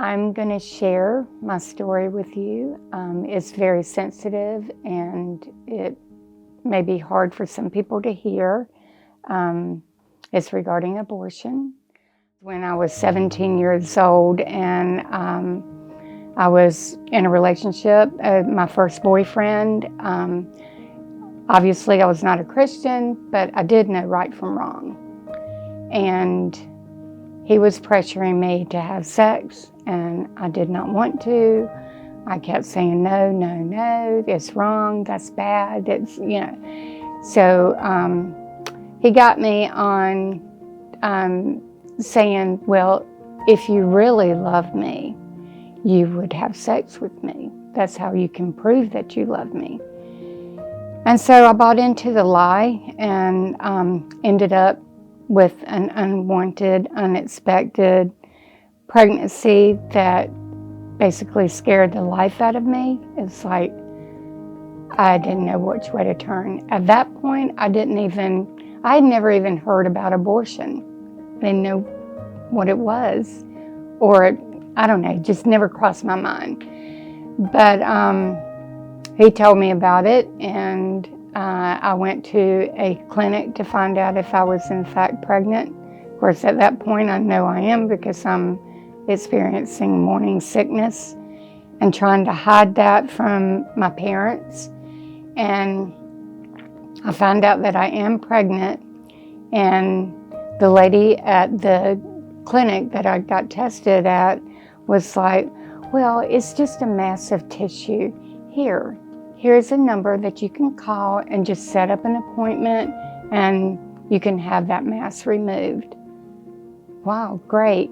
I'm going to share my story with you. It's very sensitive and it may be hard for some people to hear. It's regarding abortion. When I was 17 years old and I was in a relationship, my first boyfriend, obviously I was not a Christian, but I did know right from wrong. And he was pressuring me to have sex, and I did not want to. I kept saying, no, no, no, it's wrong, that's bad, So he got me on saying, well, if you really love me, you would have sex with me. That's how you can prove that you love me. And so I bought into the lie and ended up with an unwanted, unexpected pregnancy that basically scared the life out of me. It's like I didn't know which way to turn. At that point, I had never even heard about abortion. I didn't know what it was, or I don't know, just never crossed my mind. But he told me about it, and I went to a clinic to find out if I was in fact pregnant. Of course, at that point, I know I am because I'm experiencing morning sickness and trying to hide that from my parents. And I found out that I am pregnant, and the lady at the clinic that I got tested at was like, well, it's just a mass of tissue. Here's a number that you can call and just set up an appointment and you can have that mass removed. Wow, great.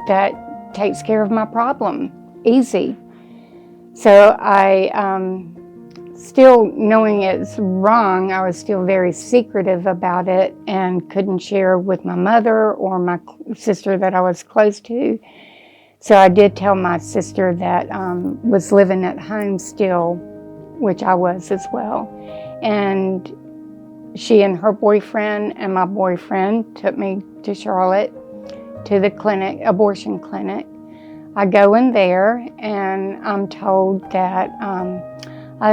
That takes care of my problem. Easy. So I, still knowing it's wrong, I was still very secretive about it and couldn't share with my mother or my sister that I was close to. So I did tell my sister that was living at home still, which I was as well. And she and her boyfriend and my boyfriend took me to Charlotte to the clinic, abortion clinic. I go in there and I'm told that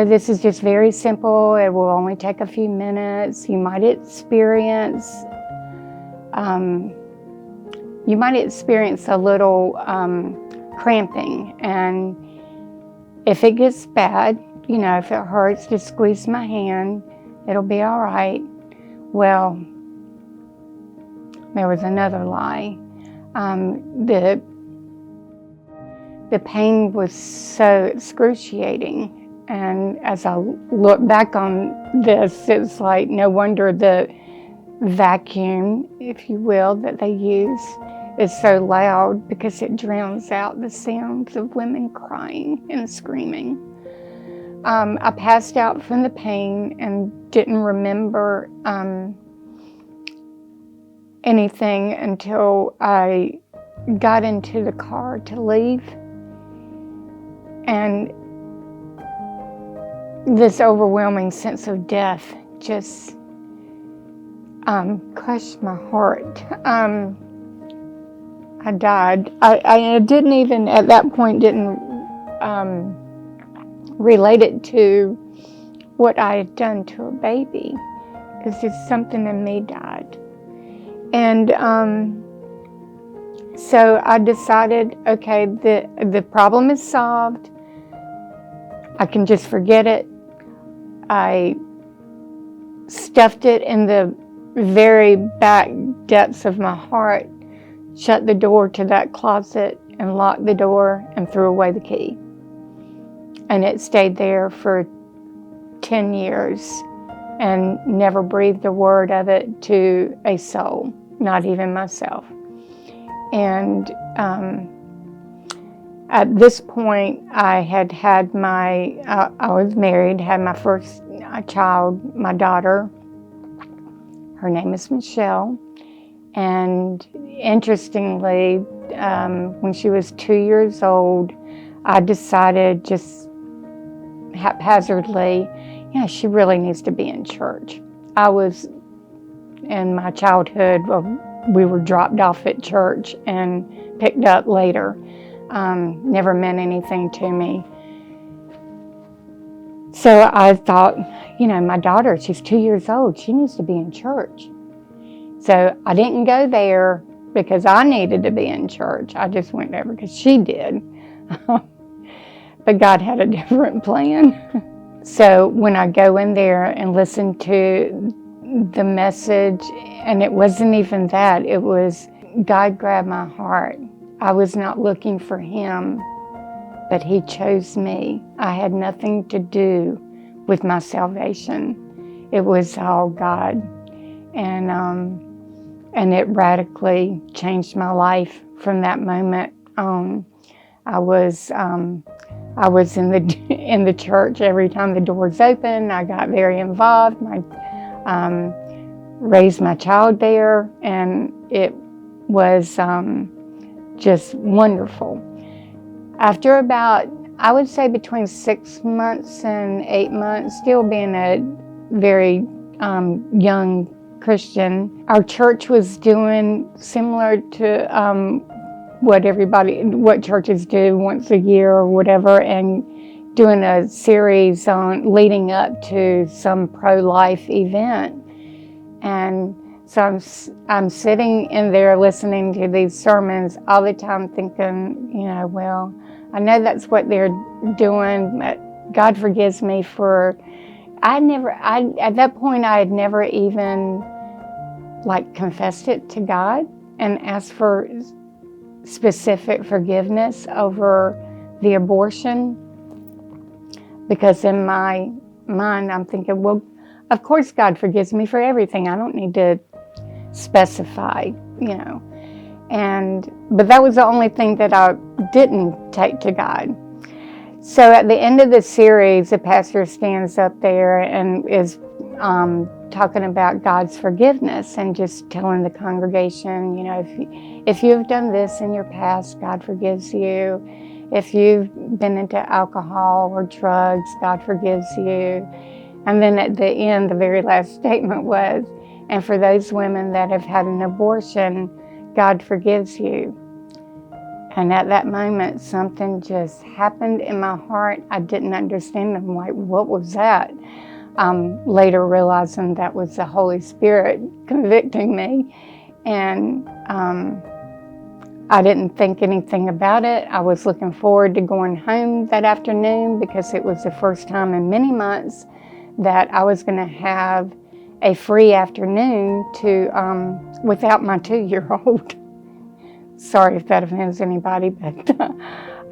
this is just very simple. It will only take a few minutes. You might experience a little cramping, and if it gets bad, if it hurts, just squeeze my hand. It'll be all right. Well, there was another lie. The pain was so excruciating. And as I look back on this, it's like no wonder the vacuum, if you will, that they use is so loud because it drowns out the sounds of women crying and screaming. I passed out from the pain and didn't remember anything until I got into the car to leave. And this overwhelming sense of death just crushed my heart. I died. I didn't even, at that point, relate it to what I had done to a baby. It's just something in me died. And so I decided, okay, the problem is solved. I can just forget it. I stuffed it in the very back depths of my heart, shut the door to that closet and locked the door and threw away the key. And it stayed there for 10 years and never breathed a word of it to a soul, not even myself. And at this point, I was married, had my first child, my daughter. Her name is Michelle. And interestingly, when she was 2 years old, I decided just haphazardly, she really needs to be in church. I was, in my childhood, we were dropped off at church and picked up later. never meant anything to me. So I thought, my daughter, she's 2 years old. She needs to be in church. So I didn't go there because I needed to be in church. I just went there because she did. But God had a different plan. So when I go in there and listen to the message, and it wasn't even that, it was God grabbed my heart. I was not looking for Him, but He chose me. I had nothing to do with my salvation. It was all God. And it radically changed my life from that moment on. I was in the church every time the doors opened. I got very involved. I raised my child there, and it was just wonderful. After about, I would say between 6 months and 8 months, still being a very young Christian, our church was doing similar to what churches do once a year or whatever, and doing a series on leading up to some pro-life event. And so I'm sitting in there listening to these sermons all the time thinking, well, I know that's what they're doing, but God forgives me for, at that point I had never even confessed it to God and asked for specific forgiveness over the abortion, because in my mind I'm thinking, well, of course God forgives me for everything. I don't need to specify, but that was the only thing that I didn't take to God. So at the end of the series, the pastor stands up there and is talking about God's forgiveness and just telling the congregation, if you've done this in your past, God forgives you. If you've been into alcohol or drugs, God forgives you. And then at the end, the very last statement was, and for those women that have had an abortion, God forgives you. And at that moment, something just happened in my heart. I didn't understand. I'm like, what was that? Later realizing that was the Holy Spirit convicting me. And I didn't think anything about it. I was looking forward to going home that afternoon because it was the first time in many months that I was going to have a free afternoon without my 2-year-old. Sorry if that offends anybody, but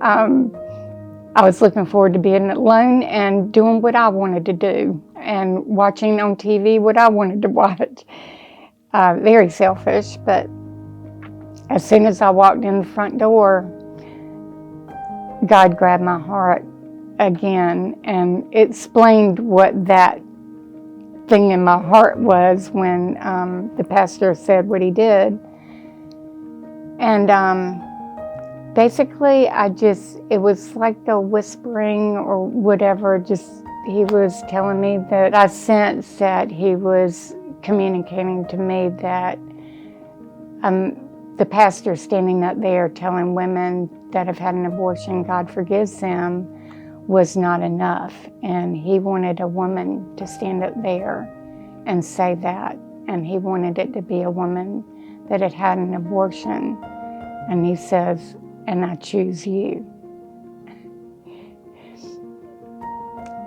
I was looking forward to being alone and doing what I wanted to do and watching on TV what I wanted to watch. Very selfish, but as soon as I walked in the front door, God grabbed my heart again and explained what that thing in my heart was when the pastor said what he did. And basically, it was like a whispering or whatever, he was telling me that I sensed that he was communicating to me that the pastor standing up there telling women that have had an abortion, God forgives them, was not enough. And he wanted a woman to stand up there and say that. And he wanted it to be a woman that had had an abortion. And he says, and I choose you.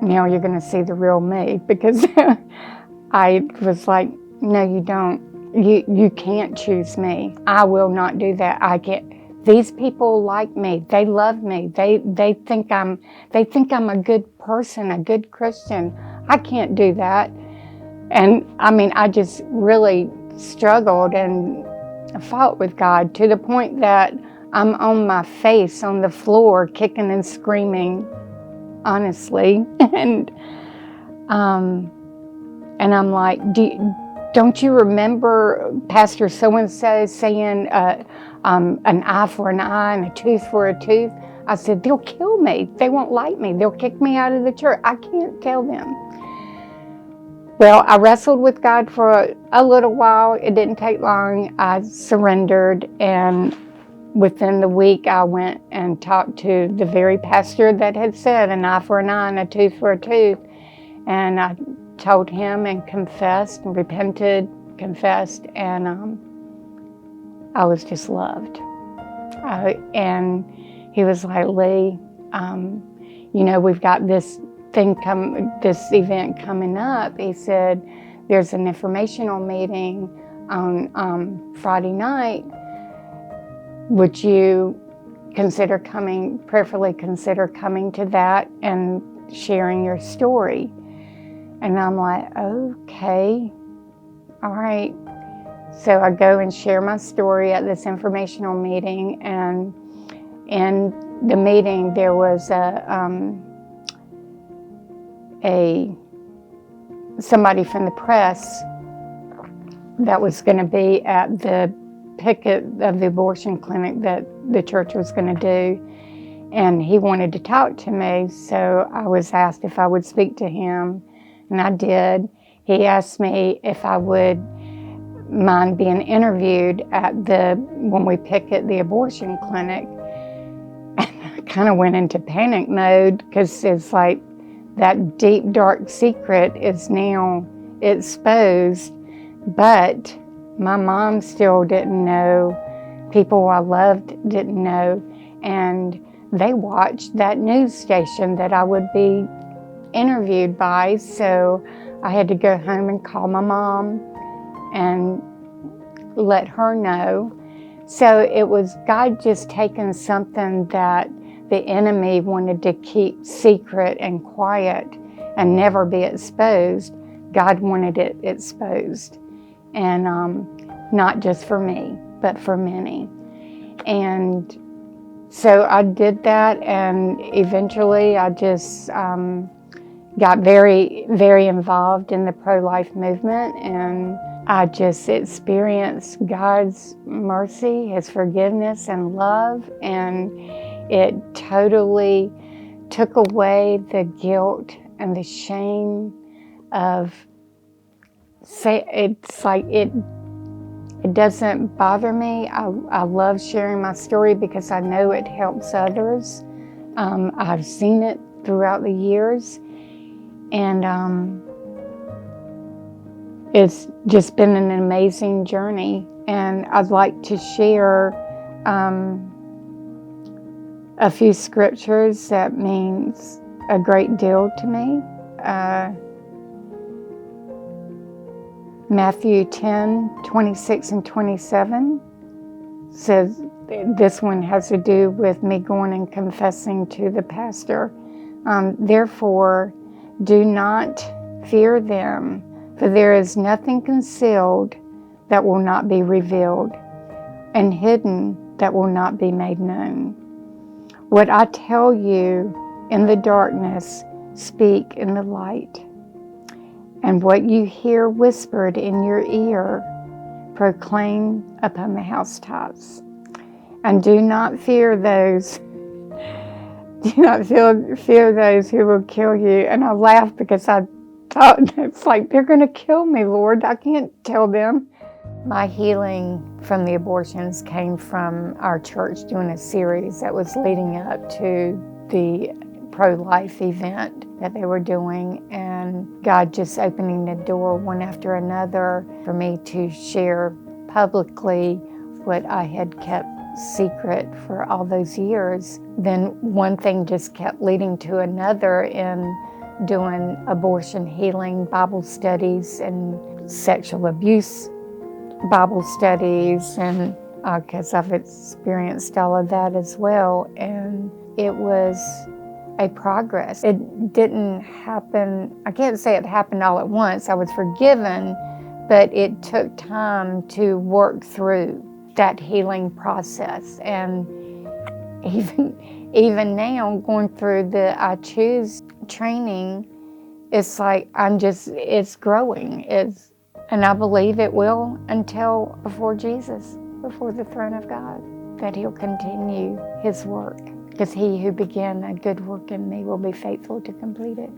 Now you're going to see the real me, because I was like, no, you don't. You can't choose me. I will not do that. I can't. These people like me. They love me. They think I'm a good person, a good Christian. I can't do that. And I just really struggled and fought with God to the point that I'm on my face on the floor, kicking and screaming, honestly. And I'm like, don't you remember Pastor so-and-so saying an eye for an eye and a tooth for a tooth? I said, they'll kill me. They won't like me. They'll kick me out of the church. I can't tell them. Well, I wrestled with God for a little while. It didn't take long. I surrendered, and within the week, I went and talked to the very pastor that had said an eye for an eye and a tooth for a tooth. And I told him and confessed and repented, confessed, and I was just loved. And he was like, Lee, we've got this event coming up. He said, there's an informational meeting on Friday night. Would you prayerfully consider coming to that and sharing your story? And I'm like, okay, all right. So I go and share my story at this informational meeting, and in the meeting there was somebody from the press that was going to be at the picket of the abortion clinic that the church was going to do, and he wanted to talk to me. So I was asked if I would speak to him, and I did. He asked me if I would mind being interviewed when we picket the abortion clinic. And I kind of went into panic mode, because it's like that deep, dark secret is now exposed. But my mom still didn't know. People I loved didn't know. And they watched that news station that I would be interviewed by. So I had to go home and call my mom and let her know. So it was God just taking something that the enemy wanted to keep secret and quiet and never be exposed. God wanted it exposed. And not just for me, but for many. And so I did that, and eventually I just got very, very involved in the pro-life movement, and I just experienced God's mercy, His forgiveness and love, and it totally took away the guilt and the shame of it's like it doesn't bother me. I love sharing my story because I know it helps others. I've seen it throughout the years, and it's just been an amazing journey. And I'd like to share a few scriptures that means a great deal to me. Matthew 10:26 and 27 says, this one has to do with me going and confessing to the pastor. Therefore, do not fear them, for there is nothing concealed that will not be revealed, and hidden that will not be made known. What I tell you in the darkness, speak in the light. And what you hear whispered in your ear, proclaim upon the housetops. And do not fear those who will kill you. And I laughed because I thought, it's like, they're going to kill me, Lord. I can't tell them. My healing from the abortions came from our church doing a series that was leading up to the pro-life event that they were doing, and God just opening the door one after another for me to share publicly what I had kept secret for all those years. Then one thing just kept leading to another in doing abortion healing Bible studies and sexual abuse Bible studies, and because I've experienced all of that as well. And it was a progress. It didn't happen, I can't say it happened all at once. I was forgiven, but it took time to work through that healing process. And even now, going through the I Choose training, it's like it's growing. And I believe it will until before Jesus, before the throne of God, that He'll continue His work. Because He who began a good work in me will be faithful to complete it.